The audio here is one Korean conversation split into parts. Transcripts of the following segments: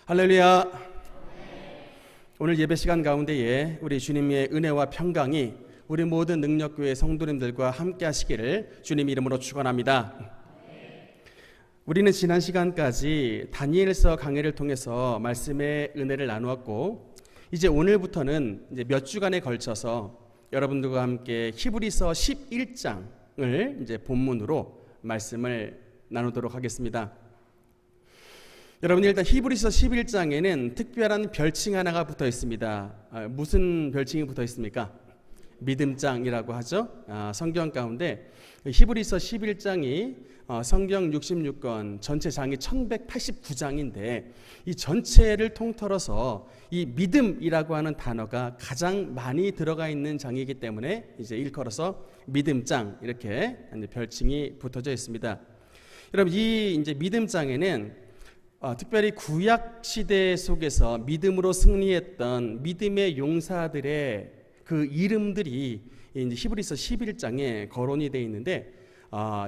할렐루야. 오늘 예배 시간 가운데에 우리 주님의 은혜와 평강이 우리 모든 능력교회 성도님들과 함께 하시기를 주님 이름으로 축원합니다. 우리는 지난 시간까지 다니엘서 강해를 통해서 말씀의 은혜를 나누었고, 이제 오늘부터는 이제 몇 주간에 걸쳐서 여러분들과 함께 히브리서 11장을 이제 본문으로 말씀을 나누도록 하겠습니다. 여러분, 일단 히브리서 11장에는 특별한 별칭 하나가 붙어 있습니다. 무슨 별칭이 붙어 있습니까? 믿음장이라고 하죠. 성경 가운데 히브리서 11장이 성경 66권 전체 장이 1189장인데 이 전체를 통틀어서 이 믿음이라고 하는 단어가 가장 많이 들어가 있는 장이기 때문에 이제 일컬어서 믿음장 이렇게 별칭이 붙어져 있습니다. 여러분, 이 이제 믿음장에는 특별히 구약 시대 속에서 믿음으로 승리했던 믿음의 용사들의 그 이름들이 이제 히브리서 11장에 거론이 되어 있는데,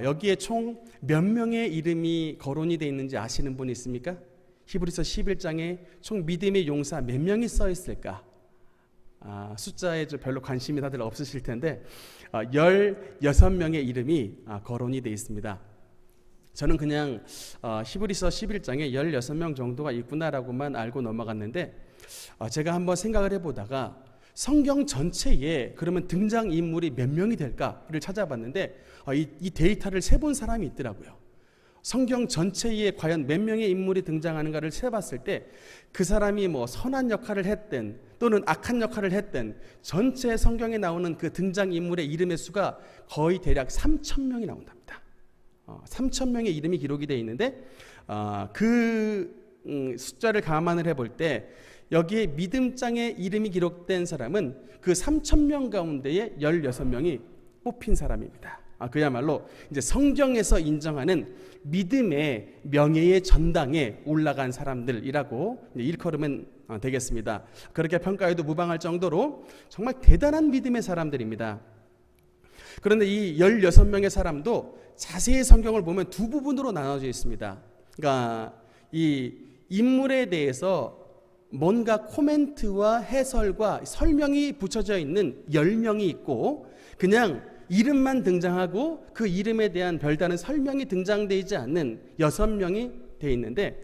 여기에 총 몇 명의 이름이 거론이 되어 있는지 아시는 분 있습니까? 히브리서 11장에 총 믿음의 용사 몇 명이 써 있을까? 숫자에 별로 관심이 다들 없으실 텐데 16명의 이름이 거론이 되어 있습니다. 저는 그냥 히브리서 11장에 16명 정도가 있구나라고만 알고 넘어갔는데, 제가 한번 생각을 해보다가 성경 전체에 그러면 등장인물이 몇 명이 될까를 찾아봤는데 이 데이터를 세본 사람이 있더라고요. 성경 전체에 과연 몇 명의 인물이 등장하는가를 세봤을 때 그 사람이 뭐 선한 역할을 했든 또는 악한 역할을 했든 전체 성경에 나오는 그 등장인물의 이름의 수가 거의 대략 3,000명이 나온답니다. 3,000명의 이름이 기록이 되어 있는데 숫자를 감안을 해볼 때 여기에 믿음장에 이름이 기록된 사람은 그 3,000명 가운데에 16명이 뽑힌 사람입니다. 그야말로 이제 성경에서 인정하는 믿음의 명예의 전당에 올라간 사람들이라고 일컬으면 되겠습니다. 그렇게 평가해도 무방할 정도로 정말 대단한 믿음의 사람들입니다. 그런데 이 16명의 사람도 자세히 성경을 보면 두 부분으로 나눠져 있습니다. 그러니까 이 인물에 대해서 뭔가 코멘트와 해설과 설명이 붙여져 있는 10명이 있고, 그냥 이름만 등장하고 그 이름에 대한 별다른 설명이 등장되지 않는 6명이 되어 있는데,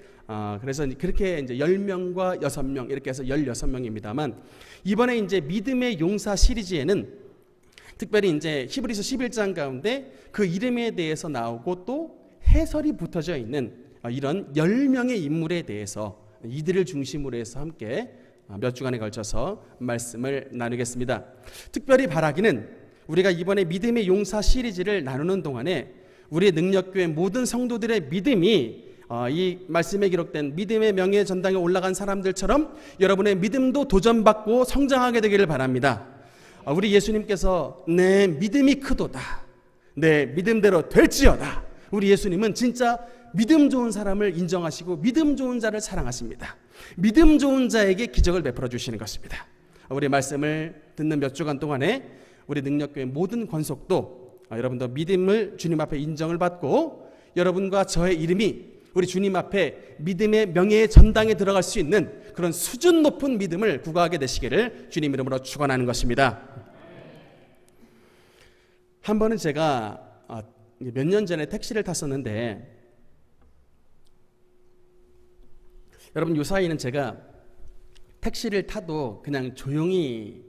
그래서 그렇게 이제 10명과 6명 이렇게 해서 16명입니다만, 이번에 이제 믿음의 용사 시리즈에는 특별히 이제 히브리서 11장 가운데 그 이름에 대해서 나오고 또 해설이 붙어져 있는 이런 10명의 인물에 대해서 이들을 중심으로 해서 함께 몇 주간에 걸쳐서 말씀을 나누겠습니다. 특별히 바라기는 우리가 이번에 믿음의 용사 시리즈를 나누는 동안에 우리의 능력교회 모든 성도들의 믿음이 이 말씀에 기록된 믿음의 명예 전당에 올라간 사람들처럼 여러분의 믿음도 도전받고 성장하게 되기를 바랍니다. 우리 예수님께서 내 믿음이 크도다, 내 믿음대로 될지어다. 우리 예수님은 진짜 믿음 좋은 사람을 인정하시고 믿음 좋은 자를 사랑하십니다. 믿음 좋은 자에게 기적을 베풀어 주시는 것입니다. 우리 말씀을 듣는 몇 주간 동안에 우리 능력교회 모든 권속도 여러분도 믿음을 주님 앞에 인정을 받고 여러분과 저의 이름이 우리 주님 앞에 믿음의 명예의 전당에 들어갈 수 있는 그런 수준 높은 믿음을 구가하게 되시기를 주님 이름으로 축원하는 것입니다. 한 번은 제가 몇 년 전에 택시를 탔었는데, 여러분 요 사이는 제가 택시를 타도 그냥 조용히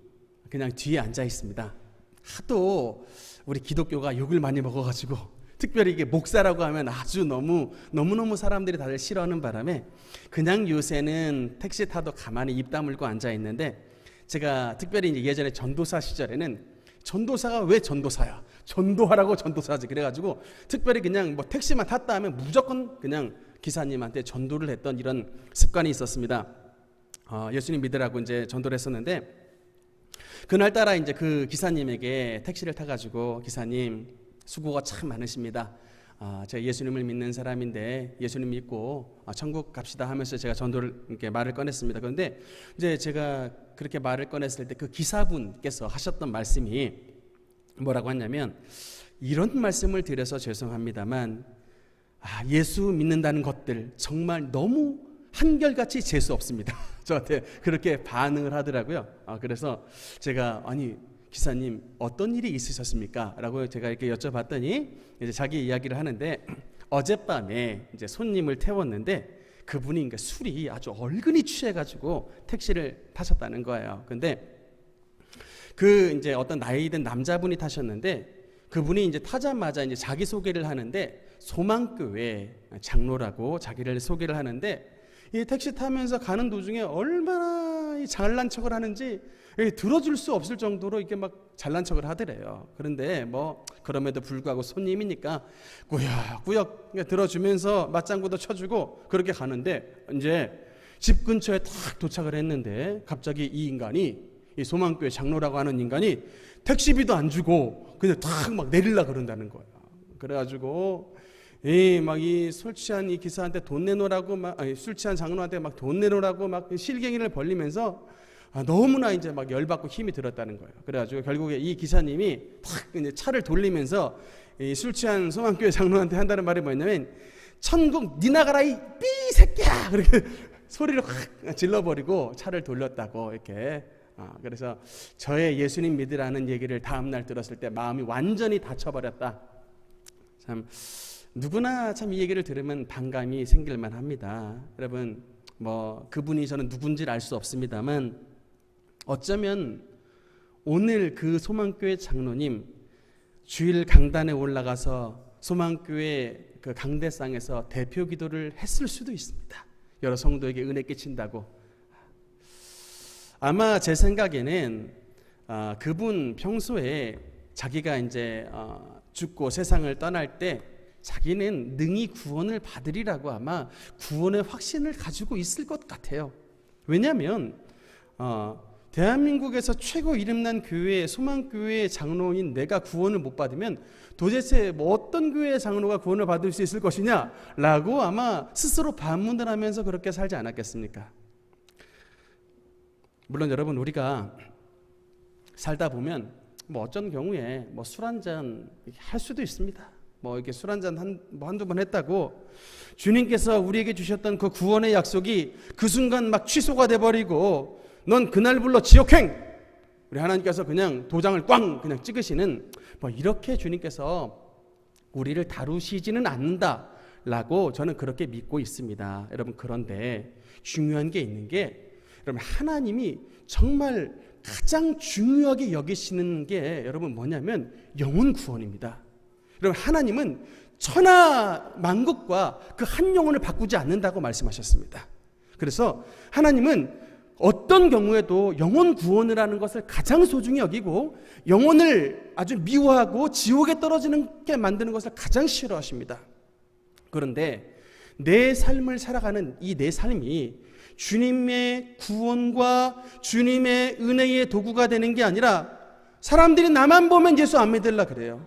그냥 뒤에 앉아 있습니다. 하도 우리 기독교가 욕을 많이 먹어가지고, 특별히 이게 목사라고 하면 아주 너무너무 사람들이 다들 싫어하는 바람에 그냥 요새는 택시 타도 가만히 입 다물고 앉아 있는데, 제가 특별히 이제 예전에 전도사 시절에는 전도사가 왜 전도사야? 전도하라고 전도사지. 그래가지고 특별히 그냥 뭐 택시만 탔다 하면 무조건 그냥 기사님한테 전도를 했던 이런 습관이 있었습니다. 예수님 믿으라고 이제 전도를 했었는데, 그날따라 이제 그 기사님에게 택시를 타가지고, 기사님 수고가 참 많으십니다. 제가 예수님을 믿는 사람인데 예수님 믿고 천국 갑시다 하면서 제가 전도를 이렇게 말을 꺼냈습니다. 그런데 이제 제가 그렇게 말을 꺼냈을 때 그 기사분께서 하셨던 말씀이 뭐라고 하냐면, 이런 말씀을 드려서 죄송합니다만 예수 믿는다는 것들 정말 너무 한결같이 재수 없습니다. 저한테 그렇게 반응을 하더라고요. 그래서 제가 아니 기사님 어떤 일이 있으셨습니까? 라고 제가 이렇게 여쭤봤더니 이제 자기 이야기를 하는데 어젯밤에 이제 손님을 태웠는데 그분이 그러니까 술이 아주 얼근히 취해가지고 택시를 타셨다는 거예요. 근데 그 이제 어떤 나이 든 남자분이 타셨는데 그분이 이제 타자마자 이제 자기 소개를 하는데 소망교회 장로라고 자기를 소개를 하는데 이 택시 타면서 가는 도중에 얼마나 이 잘난 척을 하는지 들어줄 수 없을 정도로 이렇게 막 잘난 척을 하더래요. 그런데 뭐 그럼에도 불구하고 손님이니까 꾸역꾸역 들어주면서 맞장구도 쳐주고 그렇게 가는데 이제 집 근처에 딱 도착을 했는데 갑자기 이 인간이 이 소망교회 장로라고 하는 인간이 택시비도 안 주고 그냥 탁 막 내리려 그런다는 거예요. 그래가지고 이 술 취한 이 기사한테 돈 내놓으라고 술 취한 장로한테 막 돈 내놓으라고 막 실갱이를 벌리면서 너무나 이제 막 열받고 힘이 들었다는 거예요. 그래가지고 결국에 이 기사님이 탁 이제 차를 돌리면서 이 술 취한 소망교회 장로한테 한다는 말이 뭐냐면 천국 니 나가라 이 삐 새끼야 그렇게 소리를 확 질러버리고 차를 돌렸다고 이렇게. 그래서 저의 예수님 믿으라는 얘기를 다음날 들었을 때 마음이 완전히 닫혀버렸다. 참 누구나 참 이 얘기를 들으면 반감이 생길만 합니다. 여러분 뭐 그분이 저는 누군지 알 수 없습니다만 어쩌면 오늘 그 소망교회 장로님 주일 강단에 올라가서 소망교회 그 강대상에서 대표 기도를 했을 수도 있습니다. 여러 성도에게 은혜 끼친다고. 아마 제 생각에는 그분 평소에 자기가 이제 죽고 세상을 떠날 때 자기는 능히 구원을 받으리라고 아마 구원의 확신을 가지고 있을 것 같아요. 왜냐하면 대한민국에서 최고 이름난 교회 소망교회 장로인 내가 구원을 못 받으면 도대체 뭐 어떤 교회의 장로가 구원을 받을 수 있을 것이냐라고 아마 스스로 반문을 하면서 그렇게 살지 않았겠습니까? 물론 여러분 우리가 살다 보면 뭐 어쩐 경우에 뭐 술 한잔 할 수도 있습니다. 뭐 이렇게 술 한잔 한두 번 했다고 주님께서 우리에게 주셨던 그 구원의 약속이 그 순간 막 취소가 돼버리고 넌 그날불로 지옥행 우리 하나님께서 그냥 도장을 꽝 그냥 찍으시는 뭐 이렇게 주님께서 우리를 다루시지는 않는다라고 저는 그렇게 믿고 있습니다. 여러분 그런데 중요한 게 있는 게 여러분 하나님이 정말 가장 중요하게 여기시는 게 여러분 뭐냐면 영혼 구원입니다. 여러분 하나님은 천하 만국과 그 한 영혼을 바꾸지 않는다고 말씀하셨습니다. 그래서 하나님은 어떤 경우에도 영혼 구원을 하는 것을 가장 소중히 여기고 영혼을 아주 미워하고 지옥에 떨어지는 게 만드는 것을 가장 싫어하십니다. 그런데 내 삶을 살아가는 이 내 삶이 주님의 구원과 주님의 은혜의 도구가 되는 게 아니라 사람들이 나만 보면 예수 안 믿으려 그래요.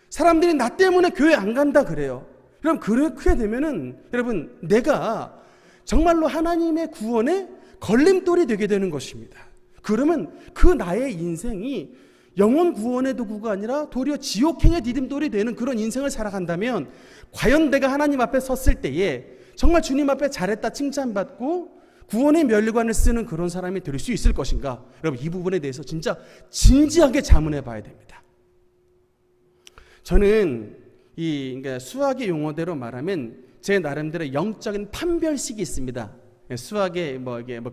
사람들이 나 때문에 교회 안 간다 그래요. 그럼 그렇게 되면은 여러분 내가 정말로 하나님의 구원에 걸림돌이 되게 되는 것입니다. 그러면 그 나의 인생이 영혼 구원의 도구가 아니라 도리어 지옥행의 디딤돌이 되는 그런 인생을 살아간다면 과연 내가 하나님 앞에 섰을 때에 정말 주님 앞에 잘했다 칭찬받고 구원의 멸관을 쓰는 그런 사람이 될 수 있을 것인가? 여러분 이 부분에 대해서 진짜 진지하게 자문해 봐야 됩니다. 저는 그러니까 수학의 용어대로 말하면 제 나름대로 영적인 판별식이 있습니다. 수학의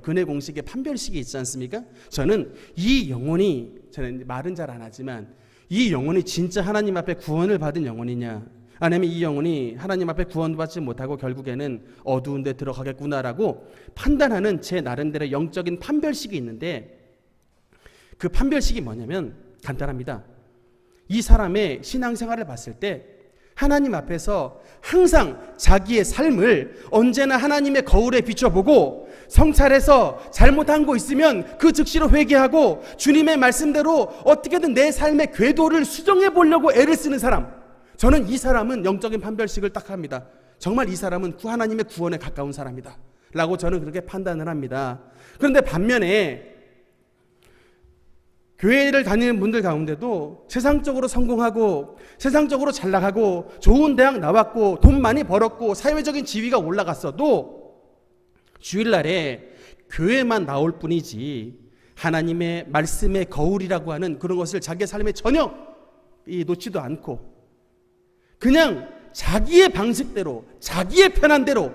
근해 공식의 판별식이 있지 않습니까? 저는 이 영혼이 저는 말은 잘 안 하지만 이 영혼이 진짜 하나님 앞에 구원을 받은 영혼이냐 아니면 이 영혼이 하나님 앞에 구원받지 못하고 결국에는 어두운 데 들어가겠구나라고 판단하는 제 나름대로 영적인 판별식이 있는데 그 판별식이 뭐냐면 간단합니다. 이 사람의 신앙생활을 봤을 때 하나님 앞에서 항상 자기의 삶을 언제나 하나님의 거울에 비춰보고 성찰해서 잘못한 거 있으면 그 즉시로 회개하고 주님의 말씀대로 어떻게든 내 삶의 궤도를 수정해 보려고 애를 쓰는 사람, 저는 이 사람은 영적인 판별식을 딱 합니다. 정말 이 사람은 하나님의 구원에 가까운 사람이다 라고 저는 그렇게 판단을 합니다. 그런데 반면에 교회를 다니는 분들 가운데도 세상적으로 성공하고 세상적으로 잘 나가고 좋은 대학 나왔고 돈 많이 벌었고 사회적인 지위가 올라갔어도 주일날에 교회만 나올 뿐이지 하나님의 말씀의 거울이라고 하는 그런 것을 자기의 삶에 전혀 놓지도 않고 그냥 자기의 방식대로 자기의 편한 대로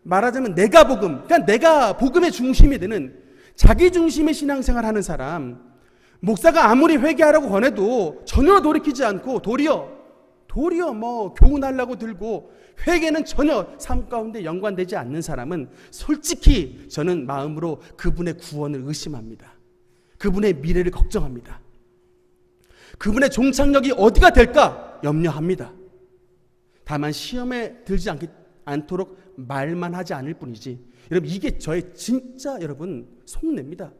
말하자면 내가 복음, 그러니까 내가 복음의 중심이 되는 자기 중심의 신앙생활 하는 사람, 목사가 아무리 회개하라고 권해도 전혀 돌이키지 않고 도리어 뭐 교훈하려고 들고 회개는 전혀 삶 가운데 연관되지 않는 사람은 솔직히 저는 마음으로 그분의 구원을 의심합니다. 그분의 미래를 걱정합니다. 그분의 종착역이 어디가 될까 염려합니다. 다만 시험에 들지 않도록 말만 하지 않을 뿐이지. 여러분 이게 저의 진짜 여러분 속내입니다.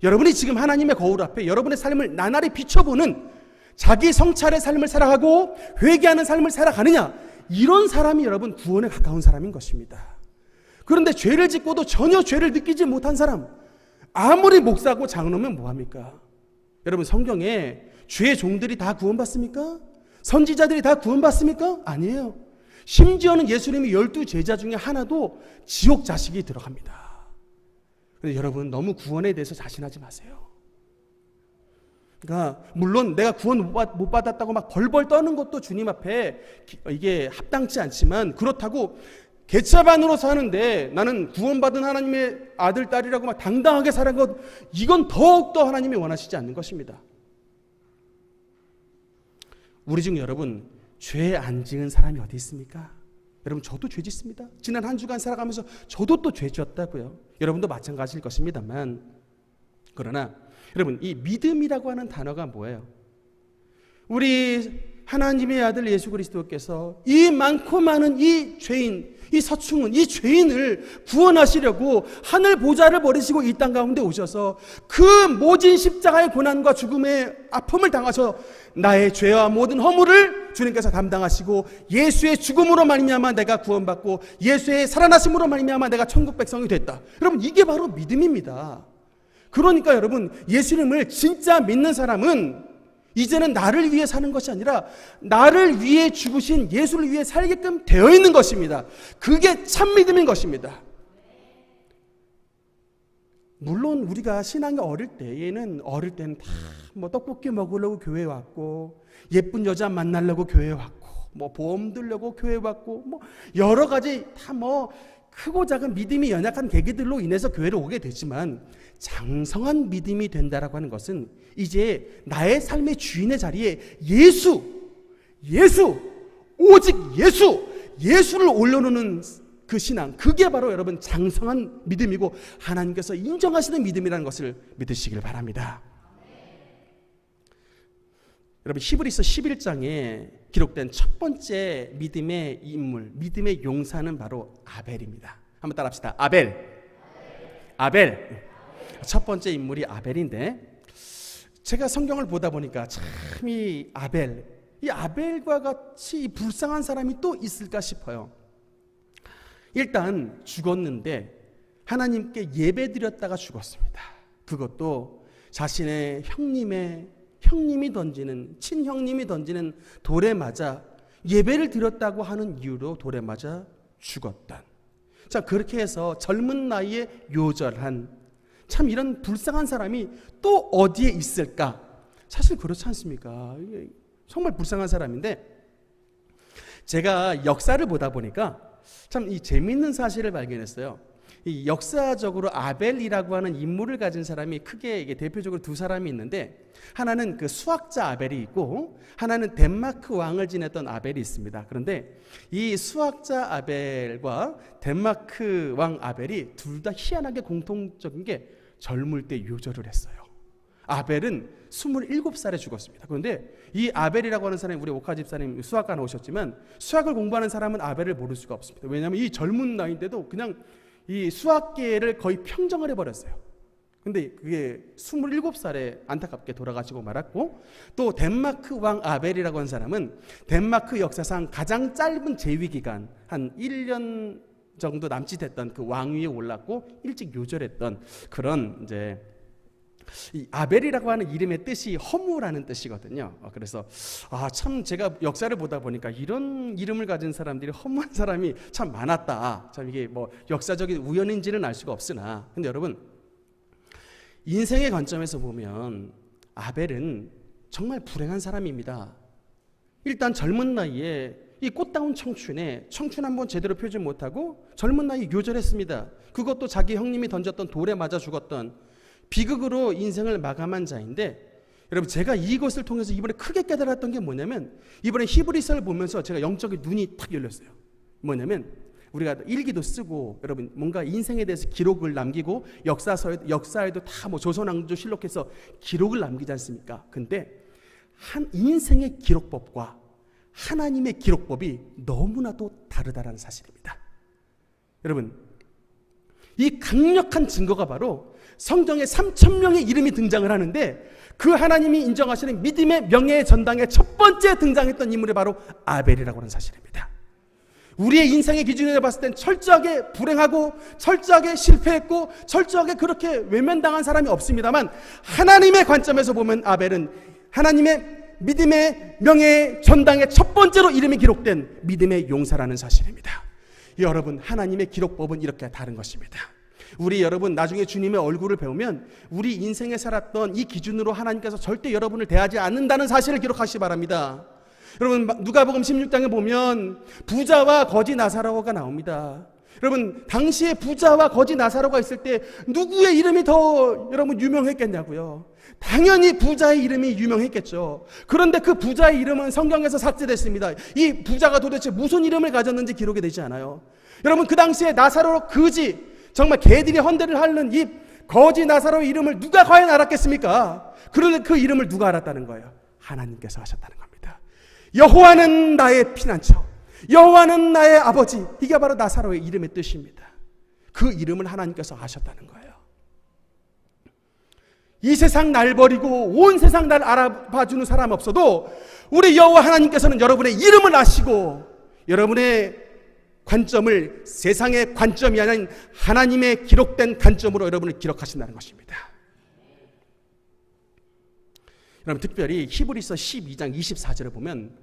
여러분이 지금 하나님의 거울 앞에 여러분의 삶을 나날이 비춰보는 자기 성찰의 삶을 살아가고 회개하는 삶을 살아가느냐, 이런 사람이 여러분 구원에 가까운 사람인 것입니다. 그런데 죄를 짓고도 전혀 죄를 느끼지 못한 사람, 아무리 목사고 장로면 뭐합니까? 여러분 성경에 죄의 종들이 다 구원받습니까? 선지자들이 다 구원받습니까? 아니에요. 심지어는 예수님이 12제자 중에 하나도 지옥 자식이 들어갑니다. 그런데 여러분 너무 구원에 대해서 자신하지 마세요. 그러니까 물론 내가 구원 못 받았다고 막 벌벌 떠는 것도 주님 앞에 이게 합당치 않지만, 그렇다고 개차반으로 사는데 나는 구원받은 하나님의 아들 딸이라고 막 당당하게 사는 것, 이건 더욱더 하나님이 원하시지 않는 것입니다. 우리 중 여러분 죄 안 지은 사람이 어디 있습니까? 여러분 저도 죄 짓습니다. 지난 한 주간 살아가면서 저도 또 죄 지었다고요. 여러분도 마찬가지일 것입니다만, 그러나 여러분 이 믿음이라고 하는 단어가 뭐예요? 우리 하나님의 아들 예수 그리스도께서 이 많고 많은 이 죄인, 이 서충은, 이 죄인을 구원하시려고 하늘 보좌를 버리시고 이 땅 가운데 오셔서 그 모진 십자가의 고난과 죽음의 아픔을 당하셔 나의 죄와 모든 허물을 주님께서 담당하시고 예수의 죽음으로 말미암아 내가 구원받고 예수의 살아나심으로 말미암아 내가 천국 백성이 됐다. 여러분 이게 바로 믿음입니다. 그러니까 여러분 예수님을 진짜 믿는 사람은 이제는 나를 위해 사는 것이 아니라 나를 위해 죽으신 예수를 위해 살게끔 되어 있는 것입니다. 그게 참 믿음인 것입니다. 물론 우리가 신앙이 어릴 때는 다 뭐 떡볶이 먹으려고 교회 왔고, 예쁜 여자 만나려고 교회 왔고, 뭐 보험 들려고 교회 왔고, 뭐 여러 가지 다 뭐 크고 작은 믿음이 연약한 계기들로 인해서 교회를 오게 되지만, 장성한 믿음이 된다라고 하는 것은 이제 나의 삶의 주인의 자리에 오직 예수를 올려놓는 그 신앙, 그게 바로 여러분 장성한 믿음이고 하나님께서 인정하시는 믿음이라는 것을 믿으시길 바랍니다. 여러분 히브리서 11장에 기록된 첫 번째 믿음의 인물, 믿음의 용사는 바로 아벨입니다. 한번 따라합시다. 아벨. 첫 번째 인물이 아벨인데, 제가 성경을 보다 보니까 참 이 아벨과 같이 불쌍한 사람이 또 있을까 싶어요. 일단 죽었는데 하나님께 예배드렸다가 죽었습니다. 그것도 자신의 형님이 던지는, 친형님이 던지는 돌에 맞아 예배를 드렸다고 하는 이유로 돌에 맞아 죽었던, 자 그렇게 해서 젊은 나이에 요절한, 참 이런 불쌍한 사람이 또 어디에 있을까? 사실 그렇지 않습니까? 정말 불쌍한 사람인데, 제가 역사를 보다 보니까 참 이 재미있는 사실을 발견했어요. 이 역사적으로 아벨이라고 하는 인물을 가진 사람이 크게 이게 대표적으로 두 사람이 있는데, 하나는 그 수학자 아벨이 있고 하나는 덴마크 왕을 지냈던 아벨이 있습니다. 그런데 이 수학자 아벨과 덴마크 왕 아벨이 둘 다 희한하게 공통적인 게 젊을 때 요절을 했어요. 아벨은 27살에 죽었습니다. 그런데 이 아벨이라고 하는 사람이, 우리 오카 집사님 수학과 나오셨지만 수학을 공부하는 사람은 아벨을 모를 수가 없습니다. 왜냐하면 이 젊은 나이인데도 그냥 이 수학계를 거의 평정을 해버렸어요. 근데 그게 27살에 안타깝게 돌아가시고 말았고, 또 덴마크 왕 아벨이라고 하는 사람은 덴마크 역사상 가장 짧은 재위 기간, 한 1년 정도 남짓했던 그 왕위에 올랐고 일찍 요절했던 그런 이제 이 아벨이라고 하는 이름의 뜻이 허무라는 뜻이거든요. 그래서 참 제가 역사를 보다 보니까 이런 이름을 가진 사람들이 허무한 사람이 참 많았다. 참 이게 뭐 역사적인 우연인지는 알 수가 없으나, 근데 여러분 인생의 관점에서 보면 아벨은 정말 불행한 사람입니다. 일단 젊은 나이에 이 꽃다운 청춘 한번 제대로 표지 못하고 젊은 나이에 요절했습니다. 그것도 자기 형님이 던졌던 돌에 맞아 죽었던 비극으로 인생을 마감한 자인데, 여러분 제가 이것을 통해서 이번에 크게 깨달았던 게 뭐냐면, 이번에 히브리서를 보면서 제가 영적인 눈이 탁 열렸어요. 뭐냐면 우리가 일기도 쓰고 여러분 뭔가 인생에 대해서 기록을 남기고 역사에도 다 뭐 조선왕조실록해서 기록을 남기지 않습니까? 근데 한 인생의 기록법과 하나님의 기록법이 너무나도 다르다는 사실입니다. 여러분 이 강력한 증거가 바로 성경에 3,000명의 이름이 등장을 하는데, 그 하나님이 인정하시는 믿음의 명예의 전당에 첫 번째 등장했던 인물이 바로 아벨이라고 하는 사실입니다. 우리의 인생의 기준으로 봤을 땐 철저하게 불행하고 철저하게 실패했고 철저하게 그렇게 외면당한 사람이 없습니다만, 하나님의 관점에서 보면 아벨은 하나님의 믿음의 명예의 전당에 첫 번째로 이름이 기록된 믿음의 용사라는 사실입니다. 여러분 하나님의 기록법은 이렇게 다른 것입니다. 우리 여러분 나중에 주님의 얼굴을 배우면 우리 인생에 살았던 이 기준으로 하나님께서 절대 여러분을 대하지 않는다는 사실을 기록하시기 바랍니다. 여러분 누가복음 16장에 보면 부자와 거지 나사로가 나옵니다. 여러분 당시에 부자와 거지 나사로가 있을 때 누구의 이름이 더 여러분 유명했겠냐고요. 당연히 부자의 이름이 유명했겠죠. 그런데 그 부자의 이름은 성경에서 삭제됐습니다. 이 부자가 도대체 무슨 이름을 가졌는지 기록이 되지 않아요. 여러분 그 당시에 나사로 거지, 정말 개들이 헌대를 하는 이 거지 나사로의 이름을 누가 과연 알았겠습니까? 그런데 그 이름을 누가 알았다는 거예요? 하나님께서 하셨다는 겁니다. 여호와는 나의 피난처, 여호와는 나의 아버지, 이게 바로 나사로의 이름의 뜻입니다. 그 이름을 하나님께서 하셨다는 거예요. 이 세상 날 버리고 온 세상 날 알아봐주는 사람 없어도 우리 여호와 하나님께서는 여러분의 이름을 아시고 여러분의 관점을 세상의 관점이 아닌 하나님의 기록된 관점으로 여러분을 기록하신다는 것입니다. 여러분 특별히 히브리서 12장 24절을 보면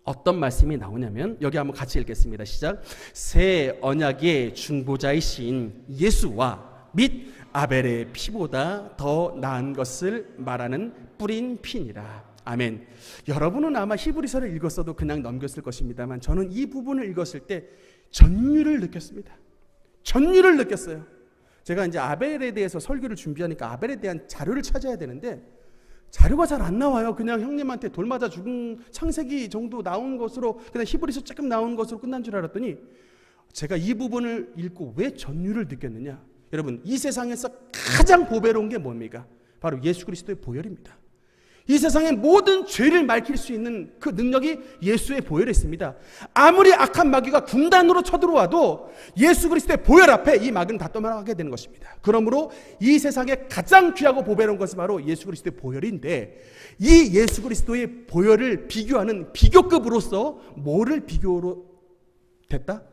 어떤 말씀이 나오냐면, 여기 한번 같이 읽겠습니다. 시작. 새 언약의 중보자이신 예수와 및 아벨의 피보다 더 나은 것을 말하는 뿌린 피니라. 아멘. 여러분은 아마 히브리서를 읽었어도 그냥 넘겼을 것입니다만, 저는 이 부분을 읽었을 때 전율을 느꼈습니다. 전율을 느꼈어요. 제가 이제 아벨에 대해서 설교를 준비하니까 아벨에 대한 자료를 찾아야 되는데 자료가 잘 안 나와요. 그냥 형님한테 돌 맞아 죽은 창세기 정도 나온 것으로, 그냥 히브리서 조금 나온 것으로 끝난 줄 알았더니, 제가 이 부분을 읽고 왜 전율을 느꼈느냐, 여러분 이 세상에서 가장 보배로운 게 뭡니까? 바로 예수 그리스도의 보혈입니다. 이 세상의 모든 죄를 맑힐 수 있는 그 능력이 예수의 보혈에 있습니다. 아무리 악한 마귀가 군단으로 쳐들어와도 예수 그리스도의 보혈 앞에 이 마귀는 다 떠나가게 되는 것입니다. 그러므로 이 세상에 가장 귀하고 보배로운 것은 바로 예수 그리스도의 보혈인데, 이 예수 그리스도의 보혈을 비교하는 비교급으로서 뭐를 비교로 됐다?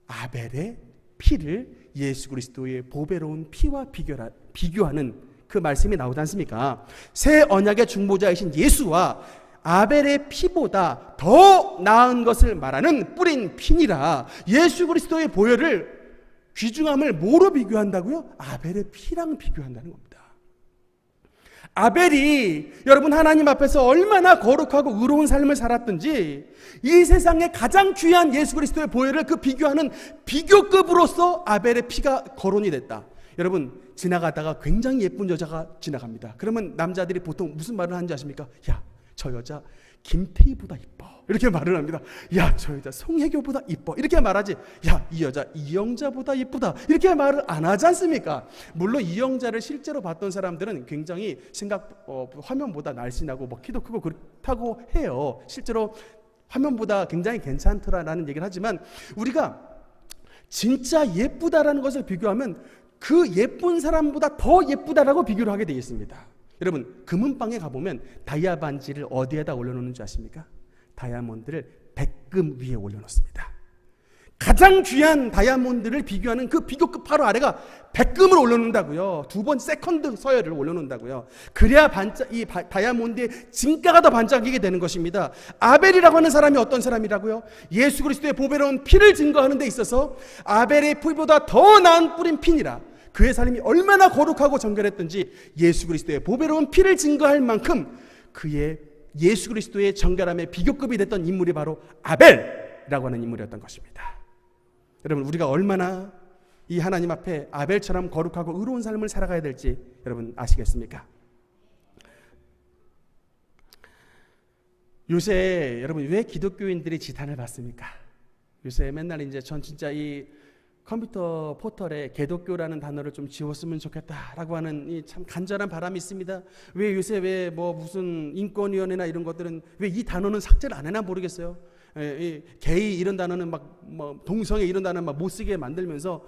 아벨의 피를 예수 그리스도의 보배로운 피와 비교하는 그 말씀이 나오지 않습니까? 새 언약의 중보자이신 예수와 아벨의 피보다 더 나은 것을 말하는 뿌린 피니라. 예수 그리스도의 보혈을 귀중함을 뭐로 비교한다고요? 아벨의 피랑 비교한다는 겁니다. 아벨이 여러분 하나님 앞에서 얼마나 거룩하고 의로운 삶을 살았든지, 이 세상에 가장 귀한 예수 그리스도의 보혈을 그 비교하는 비교급으로서 아벨의 피가 거론이 됐다. 여러분 지나가다가 굉장히 예쁜 여자가 지나갑니다. 그러면 남자들이 보통 무슨 말을 하는지 아십니까? 야, 저 여자 김태희보다 이뻐, 이렇게 말을 합니다. 야, 저 여자 송혜교보다 이뻐, 이렇게 말하지, 야, 이 여자 이영자보다 이쁘다, 이렇게 말을 안 하지 않습니까? 물론 이영자를 실제로 봤던 사람들은 굉장히 화면보다 날씬하고 뭐 키도 크고 그렇다고 해요. 실제로 화면보다 굉장히 괜찮더라라는 얘기를 하지만, 우리가 진짜 예쁘다라는 것을 비교하면 그 예쁜 사람보다 더 예쁘다라고 비교를 하게 되어 있습니다. 여러분 금은방에 가보면 다이아 반지를 어디에다 올려놓는 줄 아십니까? 다이아몬드를 백금 위에 올려놓습니다. 가장 귀한 다이아몬드를 비교하는 그 비교급 바로 아래가 백금을 올려놓는다고요. 두 번 세컨드 서열을 올려놓는다고요. 그래야 이 다이아몬드의 진가가 더 반짝이게 되는 것입니다. 아벨이라고 하는 사람이 어떤 사람이라고요? 예수 그리스도의 보배로운 피를 증거하는 데 있어서 아벨의 피보다 더 나은 뿌린 피니라. 그의 삶이 얼마나 거룩하고 정결했던지 예수 그리스도의 보배로운 피를 증거할 만큼 그의 예수 그리스도의 정결함의 비교급이 됐던 인물이 바로 아벨이라고 하는 인물이었던 것입니다. 여러분, 우리가 얼마나 이 하나님 앞에 아벨처럼 거룩하고 의로운 삶을 살아가야 될지 여러분 아시겠습니까? 요새 여러분 왜 기독교인들이 지탄을 받습니까? 요새 맨날 이제 전 진짜 이 컴퓨터 포털에 개독교라는 단어를 좀 지웠으면 좋겠다라고 하는 이 참 간절한 바람이 있습니다. 왜 요새 왜 뭐 무슨 인권위원회나 이런 것들은 왜 이 단어는 삭제를 안 해나 모르겠어요. 게이 이런 단어는 막 뭐 동성애 이런 단어는 막 못 쓰게 만들면서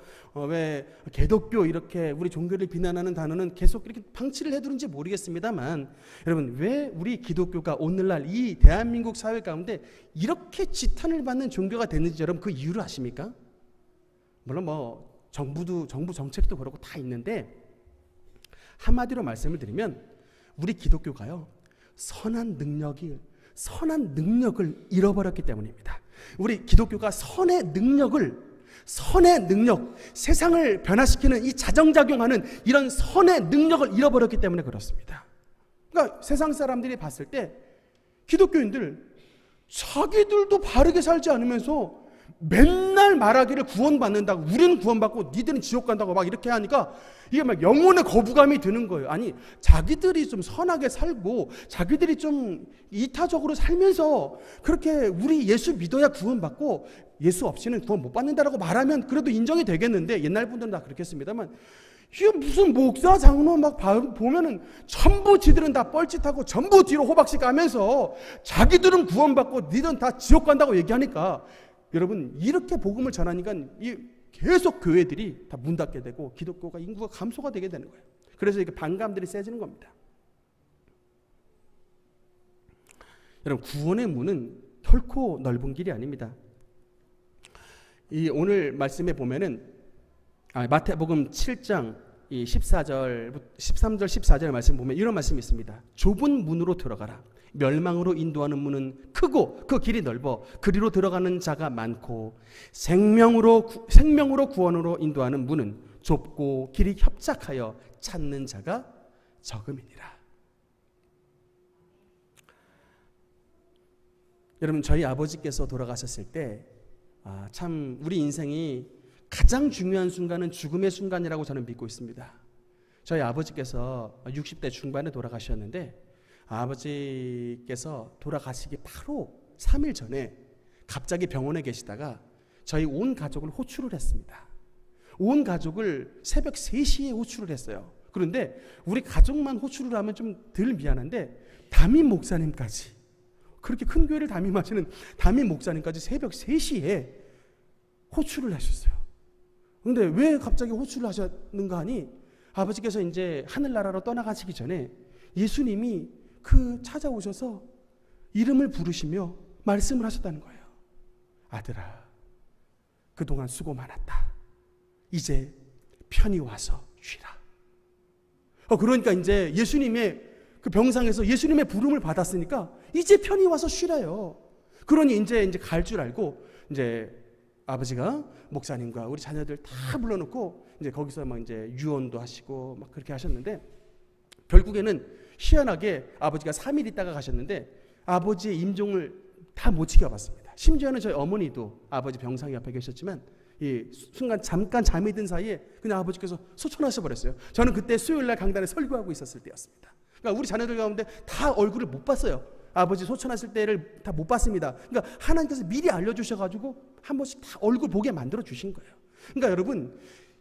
왜 개독교 이렇게 우리 종교를 비난하는 단어는 계속 이렇게 방치를 해두는지 모르겠습니다만, 여러분 왜 우리 기독교가 오늘날 이 대한민국 사회 가운데 이렇게 지탄을 받는 종교가 됐는지 여러분 그 이유를 아십니까? 물론 뭐 정부 정책도 그렇고 다 있는데, 한마디로 말씀을 드리면 우리 기독교가요 선한 능력을 잃어버렸기 때문입니다. 우리 기독교가 선의 능력, 세상을 변화시키는 이 자정작용하는 이런 선의 능력을 잃어버렸기 때문에 그렇습니다. 그러니까 세상 사람들이 봤을 때 기독교인들 자기들도 바르게 살지 않으면서 맨날 말하기를 구원받는다고, 우리는 구원받고 니들은 지옥 간다고 막 이렇게 하니까 이게 막 영혼의 거부감이 드는 거예요. 아니, 자기들이 좀 선하게 살고 자기들이 좀 이타적으로 살면서 그렇게 우리 예수 믿어야 구원받고 예수 없이는 구원 못 받는다라고 말하면 그래도 인정이 되겠는데, 옛날 분들은 다 그렇게 했습니다만, 이게 무슨 목사 장로 막 보면은 전부 지들은 다 뻘짓하고 전부 뒤로 호박씨 까면서 자기들은 구원받고 니들은 다 지옥 간다고 얘기하니까, 여러분 이렇게 복음을 전하니까 계속 교회들이 다 문 닫게 되고 기독교가 인구가 감소가 되게 되는 거예요. 그래서 이게 반감들이 세지는 겁니다. 여러분 구원의 문은 결코 넓은 길이 아닙니다. 이 오늘 말씀에 보면은 마태복음 7장 13절 14절 말씀 보면 이런 말씀이 있습니다. 좁은 문으로 들어가라. 멸망으로 인도하는 문은 크고 그 길이 넓어 그리로 들어가는 자가 많고 생명으로 구원으로 인도하는 문은 좁고 길이 협착하여 찾는 자가 적음이니라. 여러분 저희 아버지께서 돌아가셨을 때 참 우리 인생이 가장 중요한 순간은 죽음의 순간이라고 저는 믿고 있습니다. 저희 아버지께서 60대 중반에 돌아가셨는데, 아버지께서 돌아가시기 바로 3일 전에 갑자기 병원에 계시다가 저희 온 가족을 호출을 했습니다. 온 가족을 새벽 3시에 호출을 했어요. 그런데 우리 가족만 호출을 하면 좀 덜 미안한데 담임 목사님까지, 그렇게 큰 교회를 담임하시는 담임 목사님까지 새벽 3시에 호출을 하셨어요. 그런데 왜 갑자기 호출을 하셨는가 하니, 아버지께서 이제 하늘나라로 떠나가시기 전에 예수님이 찾아오셔서 이름을 부르시며 말씀을 하셨다는 거예요. 아들아, 그동안 수고 많았다. 이제 편히 와서 쉬라. 그러니까 이제 예수님의 그 병상에서 예수님의 부름을 받았으니까 이제 편히 와서 쉬래요. 그러니 이제 갈 줄 알고 이제 아버지가 목사님과 우리 자녀들 다 불러놓고 이제 거기서 막 이제 유언도 하시고 막 그렇게 하셨는데, 결국에는 희한하게 아버지가 3일 있다가 가셨는데 아버지의 임종을 다 못 지켜봤습니다. 심지어는 저희 어머니도 아버지 병상 옆에 계셨지만 이 순간 잠깐 잠이 든 사이에 그냥 아버지께서 소천하셔 버렸어요. 저는 그때 수요일날 강단에 설교하고 있었을 때였습니다. 그러니까 우리 자녀들 가운데 다 얼굴을 못 봤어요. 아버지 소천하실 때를 다 못 봤습니다. 그러니까 하나님께서 미리 알려주셔가지고 한 번씩 다 얼굴 보게 만들어 주신 거예요. 그러니까